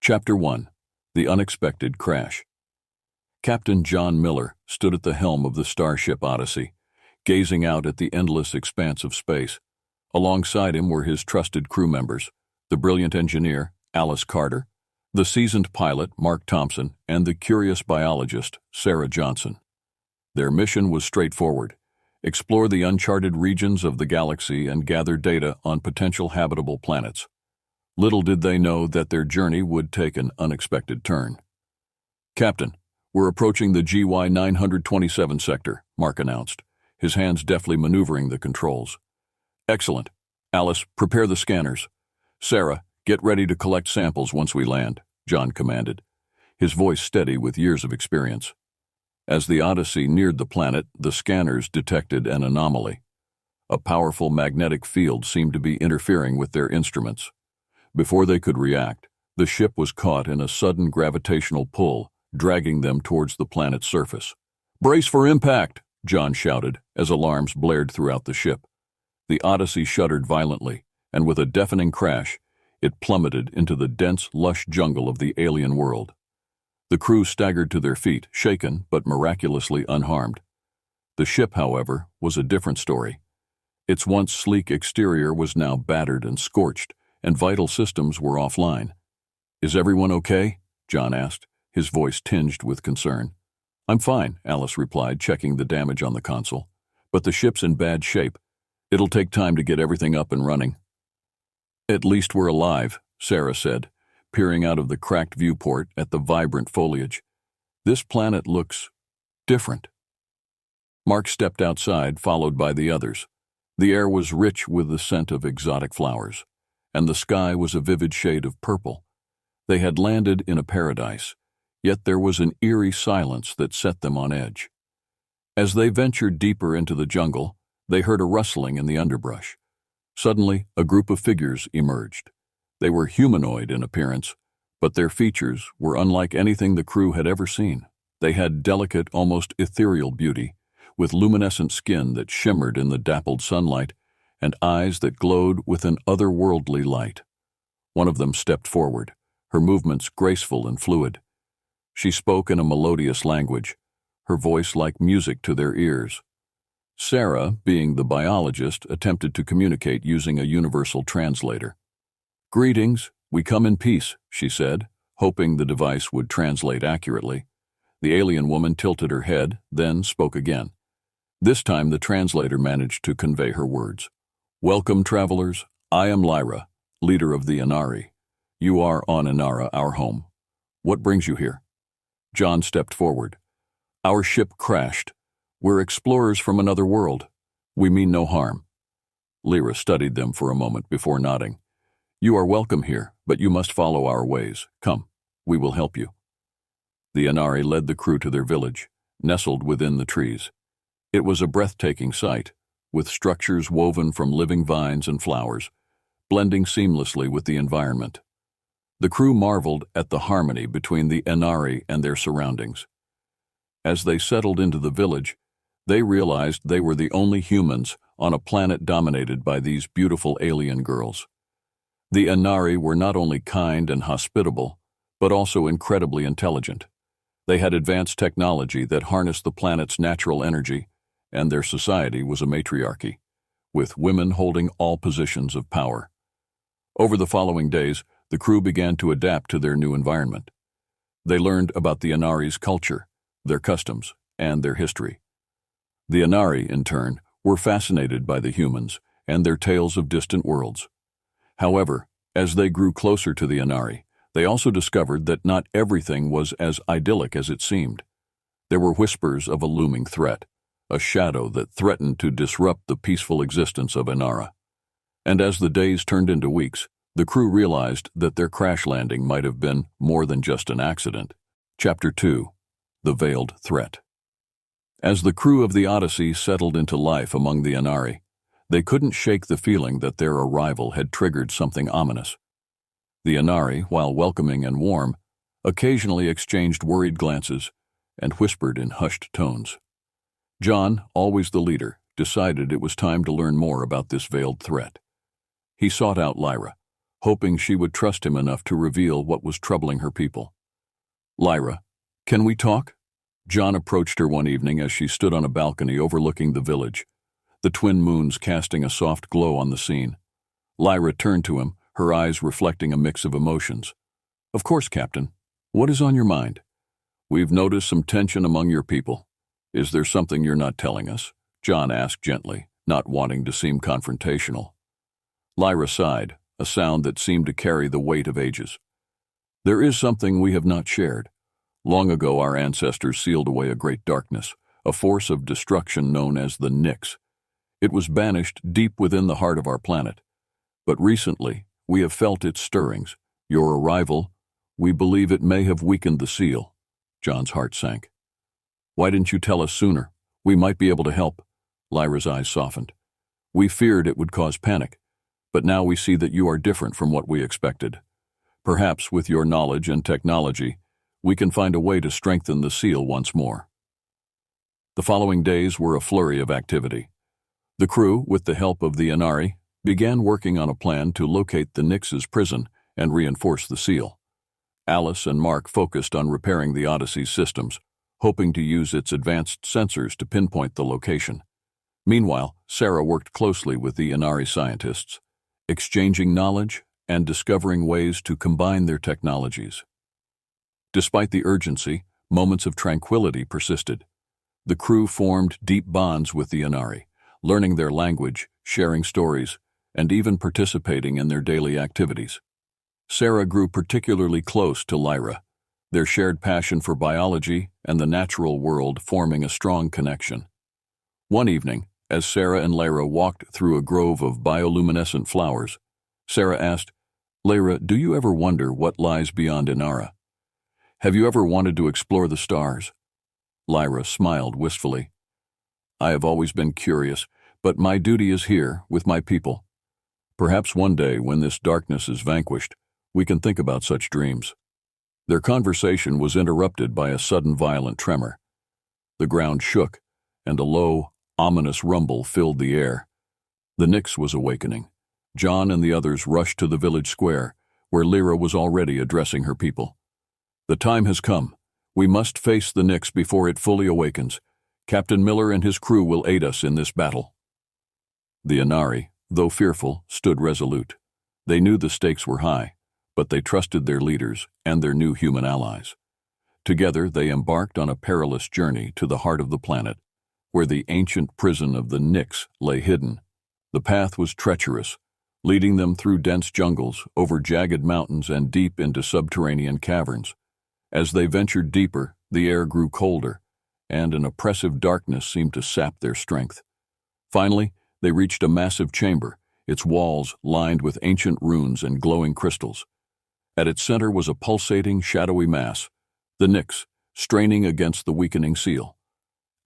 Chapter 1. The Unexpected Crash. Captain John Miller stood at the helm of the Starship Odyssey, gazing out at the endless expanse of space. Alongside him were his trusted crew members, the brilliant engineer, Alice Carter, the seasoned pilot, Mark Thompson, and the curious biologist, Sarah Johnson. Their mission was straightforward: explore the uncharted regions of the galaxy and gather data on potential habitable planets. Little did they know that their journey would take an unexpected turn. "Captain, we're approaching the GY 927 sector," Mark announced, his hands deftly maneuvering the controls. "Excellent. Alice, prepare the scanners. Sarah, get ready to collect samples once we land," John commanded, his voice steady with years of experience. As the Odyssey neared the planet, the scanners detected an anomaly. A powerful magnetic field seemed to be interfering with their instruments. Before they could react, the ship was caught in a sudden gravitational pull, dragging them towards the planet's surface. "Brace for impact!" John shouted as alarms blared throughout the ship. The Odyssey shuddered violently, and with a deafening crash, it plummeted into the dense, lush jungle of the alien world. The crew staggered to their feet, shaken but miraculously unharmed. The ship, however, was a different story. Its once sleek exterior was now battered and scorched, and vital systems were offline. "Is everyone okay?" John asked, his voice tinged with concern. "I'm fine," Alice replied, checking the damage on the console. "But the ship's in bad shape. It'll take time to get everything up and running." "At least we're alive," Sarah said, peering out of the cracked viewport at the vibrant foliage. "This planet looks different." Mark stepped outside, followed by the others. The air was rich with the scent of exotic flowers, and the sky was a vivid shade of purple. They had landed in a paradise, yet there was an eerie silence that set them on edge. As they ventured deeper into the jungle, they heard a rustling in the underbrush. Suddenly, a group of figures emerged. They were humanoid in appearance, but their features were unlike anything the crew had ever seen. They had delicate, almost ethereal beauty, with luminescent skin that shimmered in the dappled sunlight, and eyes that glowed with an otherworldly light. One of them stepped forward, her movements graceful and fluid. She spoke in a melodious language, her voice like music to their ears. Sarah, being the biologist, attempted to communicate using a universal translator. "Greetings, we come in peace," she said, hoping the device would translate accurately. The alien woman tilted her head, then spoke again. This time the translator managed to convey her words. "Welcome, travelers. I am Lyra, leader of the Inari. You are on Inara, our home. What brings you here?" John stepped forward. "Our ship crashed. We're explorers from another world. We mean no harm." Lyra studied them for a moment before nodding. "You are welcome here, but you must follow our ways. Come, we will help you." The Inari led the crew to their village, nestled within the trees. It was a breathtaking sight, with structures woven from living vines and flowers, blending seamlessly with the environment. The crew marveled at the harmony between the Inari and their surroundings. As they settled into the village, they realized they were the only humans on a planet dominated by these beautiful alien girls. The Inari were not only kind and hospitable, but also incredibly intelligent. They had advanced technology that harnessed the planet's natural energy, and their society was a matriarchy, with women holding all positions of power. Over the following days, the crew began to adapt to their new environment. They learned about the Inari's culture, their customs, and their history. The Inari, in turn, were fascinated by the humans and their tales of distant worlds. However, as they grew closer to the Inari, they also discovered that not everything was as idyllic as it seemed. There were whispers of a looming threat, a shadow that threatened to disrupt the peaceful existence of Inara. And as the days turned into weeks, the crew realized that their crash landing might have been more than just an accident. Chapter 2. The Veiled Threat. As the crew of the Odyssey settled into life among the Inari, they couldn't shake the feeling that their arrival had triggered something ominous. The Inari, while welcoming and warm, occasionally exchanged worried glances and whispered in hushed tones. John, always the leader, decided it was time to learn more about this veiled threat. He sought out Lyra, hoping she would trust him enough to reveal what was troubling her people. "Lyra, can we talk?" John approached her one evening as she stood on a balcony overlooking the village, the twin moons casting a soft glow on the scene. Lyra turned to him, her eyes reflecting a mix of emotions. "Of course, Captain. What is on your mind?" "We've noticed some tension among your people. Is there something you're not telling us?" John asked gently, not wanting to seem confrontational. Lyra sighed, a sound that seemed to carry the weight of ages. "There is something we have not shared. Long ago our ancestors sealed away a great darkness, a force of destruction known as the Nyx. It was banished deep within the heart of our planet. But recently, we have felt its stirrings. Your arrival, we believe it may have weakened the seal." John's heart sank. "Why didn't you tell us sooner? We might be able to help." Lyra's eyes softened. "We feared it would cause panic, but now we see that you are different from what we expected. Perhaps with your knowledge and technology, we can find a way to strengthen the seal once more." The following days were a flurry of activity. The crew, with the help of the Inari, began working on a plan to locate the Nyx's prison and reinforce the seal. Alice and Mark focused on repairing the Odyssey's systems, hoping to use its advanced sensors to pinpoint the location. Meanwhile, Sarah worked closely with the Inari scientists, exchanging knowledge and discovering ways to combine their technologies. Despite the urgency, moments of tranquility persisted. The crew formed deep bonds with the Inari, learning their language, sharing stories, and even participating in their daily activities. Sarah grew particularly close to Lyra, their shared passion for biology and the natural world forming a strong connection. One evening, as Sarah and Lyra walked through a grove of bioluminescent flowers, Sarah asked, "Lyra, do you ever wonder what lies beyond Inara? Have you ever wanted to explore the stars?" Lyra smiled wistfully. "I have always been curious, but my duty is here, with my people. Perhaps one day, when this darkness is vanquished, we can think about such dreams." Their conversation was interrupted by a sudden violent tremor. The ground shook, and a low, ominous rumble filled the air. The Nyx was awakening. John and the others rushed to the village square, where Lyra was already addressing her people. "The time has come. We must face the Nyx before it fully awakens. Captain Miller and his crew will aid us in this battle." The Inari, though fearful, stood resolute. They knew the stakes were high, but they trusted their leaders and their new human allies. Together, they embarked on a perilous journey to the heart of the planet, where the ancient prison of the Nyx lay hidden. The path was treacherous, leading them through dense jungles, over jagged mountains, and deep into subterranean caverns. As they ventured deeper, the air grew colder, and an oppressive darkness seemed to sap their strength. Finally, they reached a massive chamber, its walls lined with ancient runes and glowing crystals. At its center was a pulsating, shadowy mass, the Nyx, straining against the weakening seal.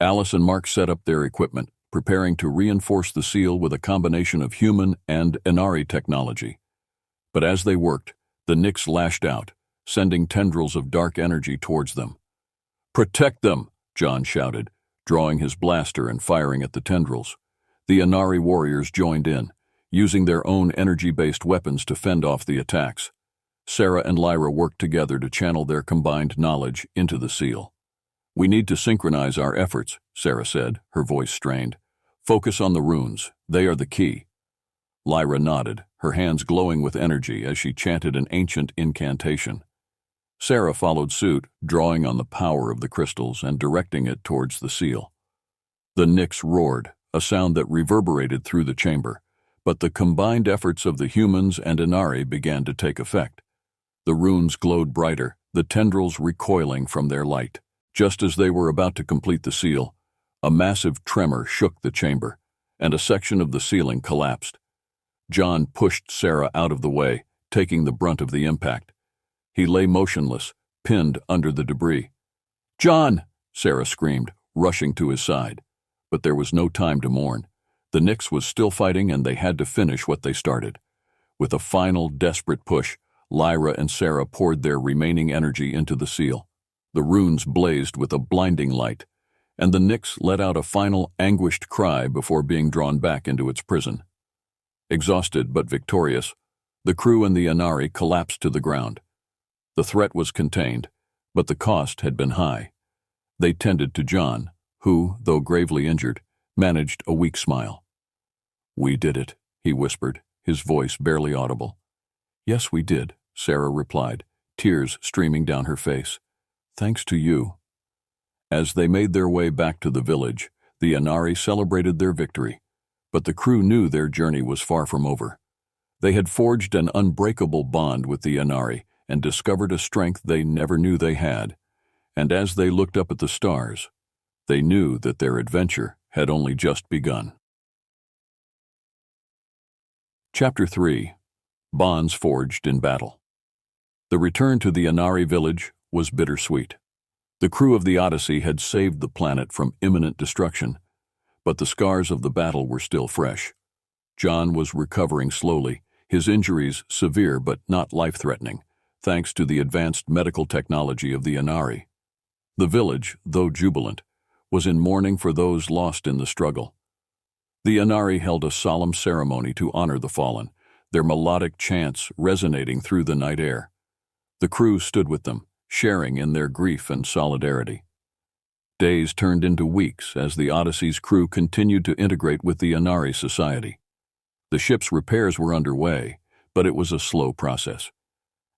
Alice and Mark set up their equipment, preparing to reinforce the seal with a combination of human and Inari technology. But as they worked, the Nyx lashed out, sending tendrils of dark energy towards them. "Protect them!" John shouted, drawing his blaster and firing at the tendrils. The Inari warriors joined in, using their own energy-based weapons to fend off the attacks. Sarah and Lyra worked together to channel their combined knowledge into the seal. "We need to synchronize our efforts," Sarah said, her voice strained. "Focus on the runes. They are the key." Lyra nodded, her hands glowing with energy as she chanted an ancient incantation. Sarah followed suit, drawing on the power of the crystals and directing it towards the seal. The Nyx roared, a sound that reverberated through the chamber, but the combined efforts of the humans and Inari began to take effect. The runes glowed brighter, the tendrils recoiling from their light. Just as they were about to complete the seal, a massive tremor shook the chamber, and a section of the ceiling collapsed. John pushed Sarah out of the way, taking the brunt of the impact. He lay motionless, pinned under the debris. "John!" Sarah screamed, rushing to his side. But there was no time to mourn. The Nyx was still fighting, and they had to finish what they started. With a final, desperate push, Lyra and Sarah poured their remaining energy into the seal. The runes blazed with a blinding light, and the Nyx let out a final, anguished cry before being drawn back into its prison. Exhausted but victorious, The crew and the Inari collapsed to the ground. The threat was contained, but the cost had been high. They tended to John, who, though gravely injured, managed a weak smile. "We did it," he whispered, his voice barely audible. "Yes, we did," Sarah replied, tears streaming down her face. "Thanks to you." As they made their way back to the village, the Inari celebrated their victory, but the crew knew their journey was far from over. They had forged an unbreakable bond with the Inari and discovered a strength they never knew they had, and as they looked up at the stars, they knew that their adventure had only just begun. Chapter 3. Bonds Forged in Battle. The return to the Inari village was bittersweet. The crew of the Odyssey had saved the planet from imminent destruction, but the scars of the battle were still fresh. John was recovering slowly, his injuries severe but not life-threatening, thanks to the advanced medical technology of the Inari. The village, though jubilant, was in mourning for those lost in the struggle. The Inari held a solemn ceremony to honor the fallen, their melodic chants resonating through the night air. The crew stood with them, sharing in their grief and solidarity. Days turned into weeks as the Odyssey's crew continued to integrate with the Inari society. The ship's repairs were underway, but it was a slow process.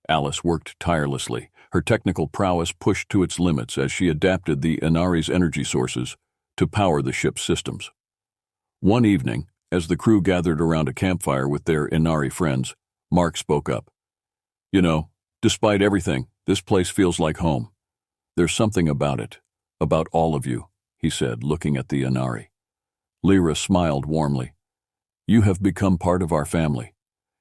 Alice worked tirelessly, her technical prowess pushed to its limits as she adapted the Inari's energy sources to power the ship's systems. One evening, as the crew gathered around a campfire with their Inari friends, Mark spoke up. "You know, despite everything, this place feels like home. There's something about it, about all of you," he said, looking at the Inari. Lyra smiled warmly. "You have become part of our family.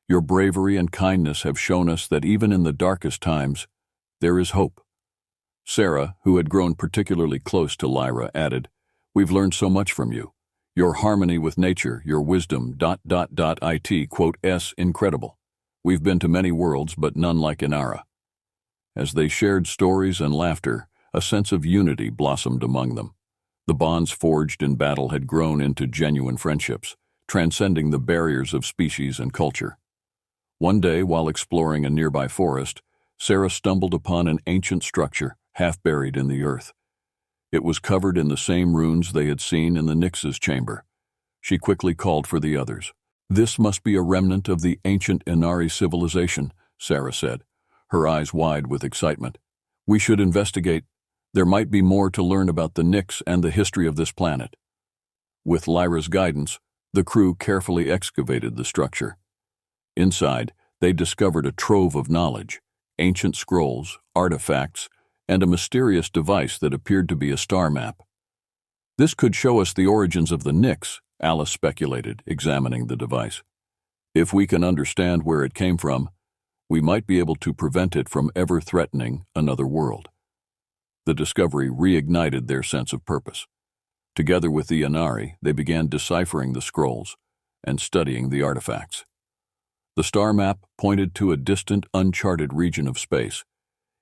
Your bravery and kindness have shown us that even in the darkest times, there is hope." Sarah, who had grown particularly close to Lyra, added, "We've learned so much from you. Your harmony with nature, your wisdom, .. incredible. We've been to many worlds, but none like Inara." As they shared stories and laughter, a sense of unity blossomed among them. The bonds forged in battle had grown into genuine friendships, transcending the barriers of species and culture. One day, while exploring a nearby forest, Sarah stumbled upon an ancient structure, half buried in the earth. It was covered in the same runes they had seen in the Nyx's chamber. She quickly called for the others. "This must be a remnant of the ancient Inari civilization," Sarah said, her eyes wide with excitement. "We should investigate. There might be more to learn about the Nyx and the history of this planet." With Lyra's guidance, the crew carefully excavated the structure. Inside, they discovered a trove of knowledge, ancient scrolls, artifacts, and a mysterious device that appeared to be a star map. "This could show us the origins of the Nyx," Alice speculated, examining the device. "If we can understand where it came from, we might be able to prevent it from ever threatening another world." The discovery reignited their sense of purpose. Together with the Inari, they began deciphering the scrolls and studying the artifacts. The star map pointed to a distant, uncharted region of space,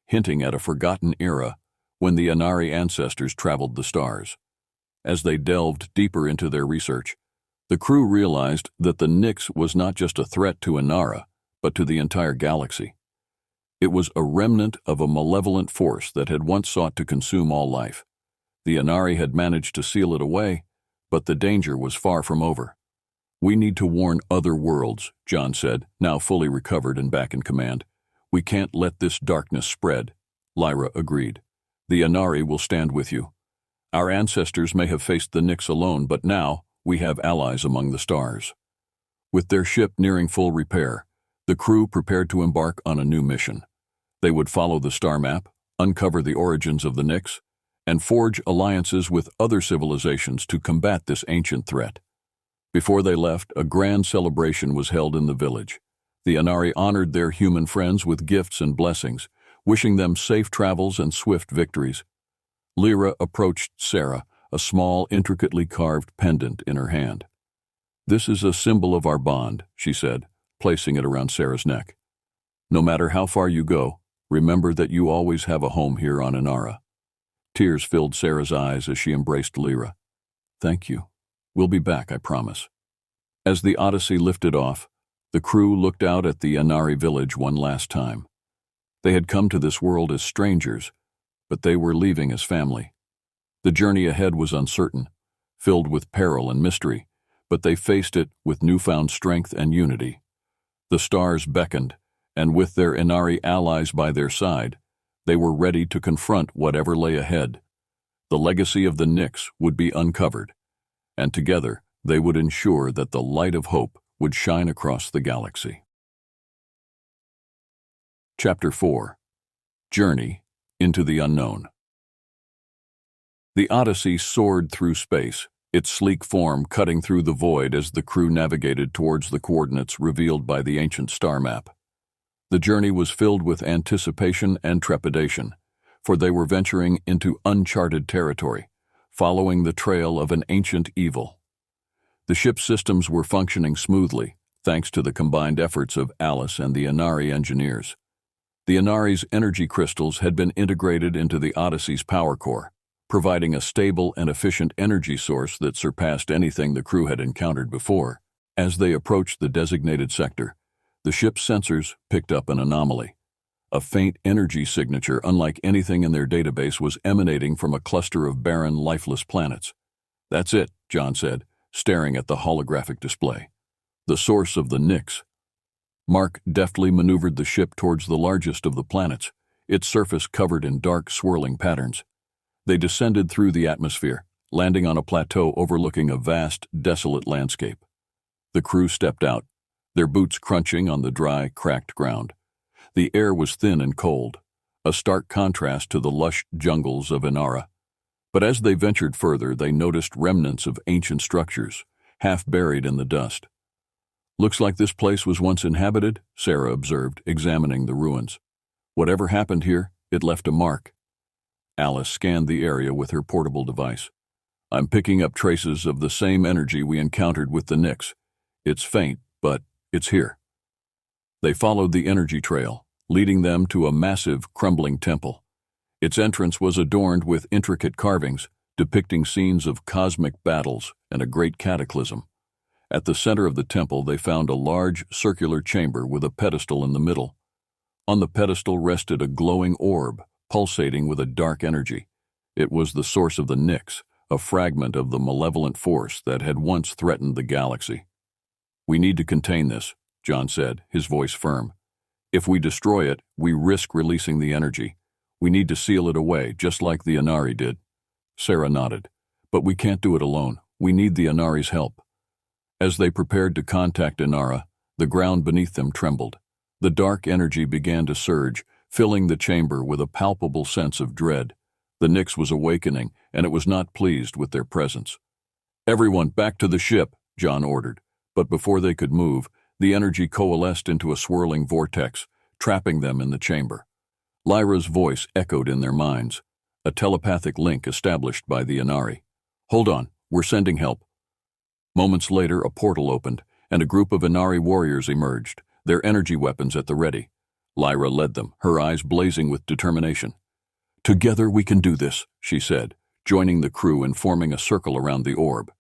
hinting at a forgotten era when the Inari ancestors traveled the stars. As they delved deeper into their research, the crew realized that the Nyx was not just a threat to Inara, but to the entire galaxy. It was a remnant of a malevolent force that had once sought to consume all life. The Inari had managed to seal it away, but the danger was far from over. "We need to warn other worlds," John said, now fully recovered and back in command. "We can't let this darkness spread." Lyra agreed. "The Inari will stand with you. Our ancestors may have faced the Nyx alone, but now we have allies among the stars." With their ship nearing full repair, the crew prepared to embark on a new mission. They would follow the star map, uncover the origins of the Nyx, and forge alliances with other civilizations to combat this ancient threat. Before they left, a grand celebration was held in the village. The Inari honored their human friends with gifts and blessings, wishing them safe travels and swift victories. Lyra approached Sarah, a small, intricately carved pendant in her hand. "This is a symbol of our bond," she said, placing it around Sarah's neck. "No matter how far you go, remember that you always have a home here on Inara." Tears filled Sarah's eyes as she embraced Lyra. "Thank you. We'll be back, I promise." As the Odyssey lifted off, The crew looked out at the Inari village one last time. They had come to this world as strangers, but they were leaving as family. The journey ahead was uncertain, filled with peril and mystery, but they faced it with newfound strength and unity. The stars beckoned, and with their Inari allies by their side, they were ready to confront whatever lay ahead. The legacy of the Nyx would be uncovered, and together they would ensure that the light of hope would shine across the galaxy. Chapter 4. Journey into the Unknown. The Odyssey soared through space, its sleek form cutting through the void as the crew navigated towards the coordinates revealed by the ancient star map. The journey was filled with anticipation and trepidation, for they were venturing into uncharted territory, following the trail of an ancient evil. The ship's systems were functioning smoothly, thanks to the combined efforts of Alice and the Inari engineers. The Inari's energy crystals had been integrated into the Odyssey's power core, providing a stable and efficient energy source that surpassed anything the crew had encountered before. As they approached the designated sector, the ship's sensors picked up an anomaly. A faint energy signature unlike anything in their database was emanating from a cluster of barren, lifeless planets. "That's it," John said, staring at the holographic display. "The source of the Nyx." Mark deftly maneuvered the ship towards the largest of the planets, its surface covered in dark, swirling patterns. They descended through the atmosphere, landing on a plateau overlooking a vast, desolate landscape. The crew stepped out, their boots crunching on the dry, cracked ground. The air was thin and cold, a stark contrast to the lush jungles of Inara. But as they ventured further, they noticed remnants of ancient structures, half buried in the dust. "Looks like this place was once inhabited," Sarah observed, examining the ruins. "Whatever happened here, it left a mark." Alice scanned the area with her portable device. "I'm picking up traces of the same energy we encountered with the Nyx. It's faint, but it's here." They followed the energy trail, leading them to a massive, crumbling temple. Its entrance was adorned with intricate carvings, depicting scenes of cosmic battles and a great cataclysm. At the center of the temple, they found a large, circular chamber with a pedestal in the middle. On the pedestal rested a glowing orb, pulsating with a dark energy. It was the source of the Nyx, a fragment of the malevolent force that had once threatened the galaxy. "We need to contain this," John said, his voice firm. "If we destroy it, we risk releasing the energy. We need to seal it away, just like the Inari did." Sarah nodded. "But we can't do it alone. We need the Inari's help." As they prepared to contact Inara, the ground beneath them trembled. The dark energy began to surge, filling the chamber with a palpable sense of dread. The Nyx was awakening, and it was not pleased with their presence. "Everyone back to the ship," John ordered. But before they could move, the energy coalesced into a swirling vortex, trapping them in the chamber. Lyra's voice echoed in their minds, a telepathic link established by the Inari. "Hold on, we're sending help." Moments later, a portal opened, and a group of Inari warriors emerged, their energy weapons at the ready. Lyra led them, her eyes blazing with determination. "Together we can do this," she said, joining the crew and forming a circle around the orb.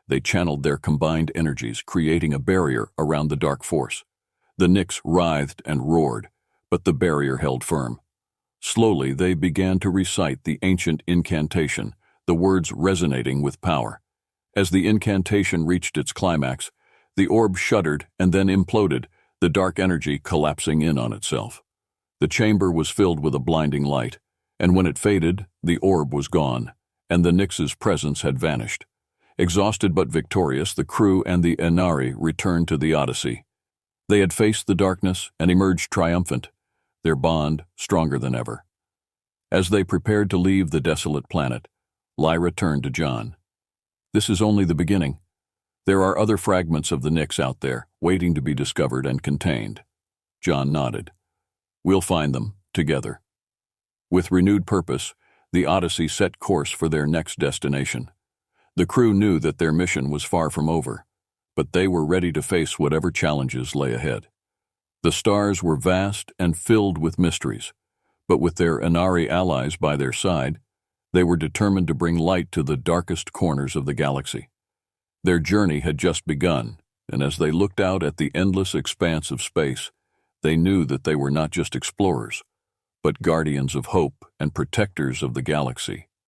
They channeled their combined energies, creating a barrier around the dark force. The Nyx writhed and roared, but the barrier held firm. Slowly, they began to recite the ancient incantation, the words resonating with power. As the incantation reached its climax, the orb shuddered and then imploded, the dark energy collapsing in on itself. The chamber was filled with a blinding light, and when it faded, the orb was gone, and the Nyx's presence had vanished. Exhausted but victorious, the crew and the Inari returned to the Odyssey. They had faced the darkness and emerged triumphant, their bond stronger than ever. As they prepared to leave the desolate planet, Lyra turned to John. "This is only the beginning. There are other fragments of the Nyx out there, waiting to be discovered and contained." John nodded. "We'll find them, together." With renewed purpose, the Odyssey set course for their next destination. The crew knew that their mission was far from over, but they were ready to face whatever challenges lay ahead. The stars were vast and filled with mysteries, but with their Inari allies by their side, they were determined to bring light to the darkest corners of the galaxy. Their journey had just begun, and as they looked out at the endless expanse of space, they knew that they were not just explorers, but guardians of hope and protectors of the galaxy.